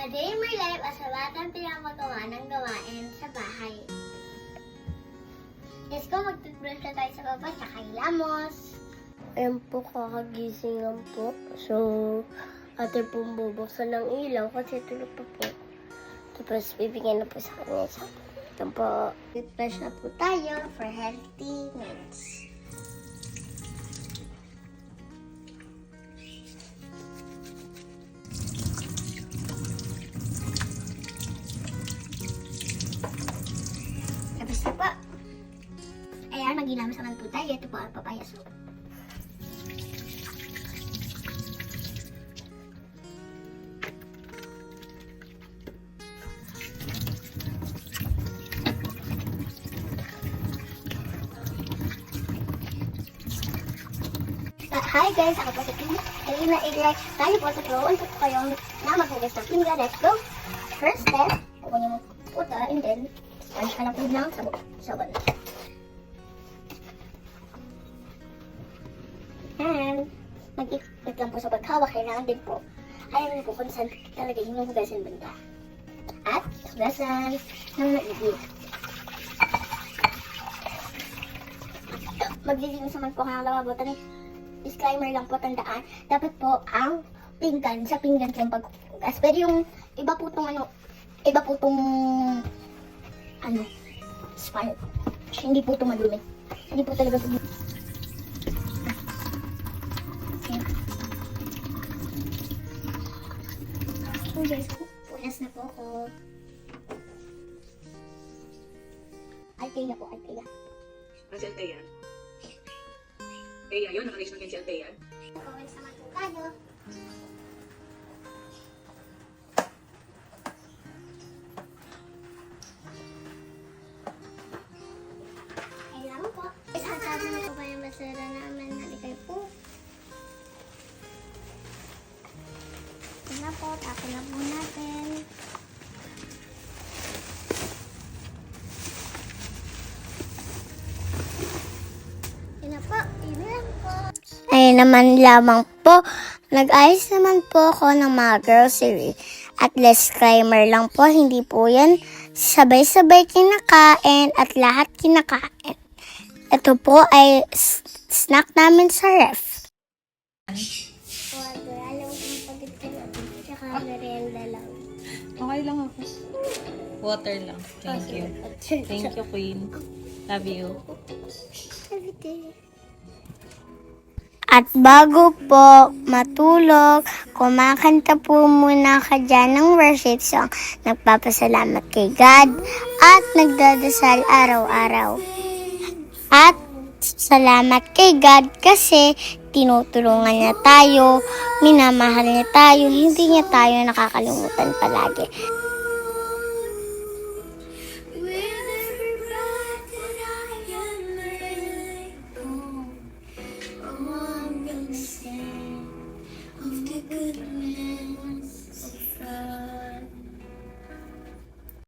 A day in my life as a batang pinamagawa ng gawain sa bahay. Let's go, mag-toothbrush na tayo sa baba, tsaka hilamos. Ayan po, kakagising lang po. So, ate po bubuksan ng ilaw kasi tulog pa po. Tapos, bibigyan na po sa kanya sa ito po. Toothbrush na po tayo for healthy meals. Tapos na po. Ayan, maghilamos naman po tayo. Ito po ang papaya soup. Hi guys, ako po si Pina. Dali na i-like tayo po sa turuan po kayong na maghugas ng pinggan. Let's go! First step, kukunin mo puta and then sponge ka lang po ng sabon. And mag-ikot lang po sa paghawak. Kailangan din po ayaw po kung saan talaga yung hugasan banda. At hugasan ng maigi. Maglilinis naman po kayo ng lamabo. Disclaimer lang po, tandaan, dapat po ang pinggan, sa pinggan po yung paghugas. Pero yung iba po tong sponge, hindi po ito madumi. Hindi po talaga ito. Okay guys, punas na po ako. Altea po, Altea. Si Altea. Altea, yun. Nakalis mo din si Altea. Comments naman po tayo. Kailangan po. Isasama na po ba yung basura namin? Halikay po. Ito na po. Tapon na po natin. Ito na po. Ito lang po. Ayun naman lamang po. Nag-ayos naman po ako ng mga grocery. At disclaimer lang po, hindi po yan sabay-sabay kinakain at lahat kinakain. Ito po ay snack namin sa ref. Water. Alam ko yung pagkita natin. Tsaka merienda lang. Okay lang ako. Water lang. Thank you. Thank you, Queen. Love you. Everything. At bago po matulog, kumakanta po muna ka dyan ng worship song. Nagpapasalamat kay God at nagdadasal araw-araw. At salamat kay God kasi tinutulungan niya tayo, minamahal niya tayo, hindi niya tayo nakakalimutan palagi.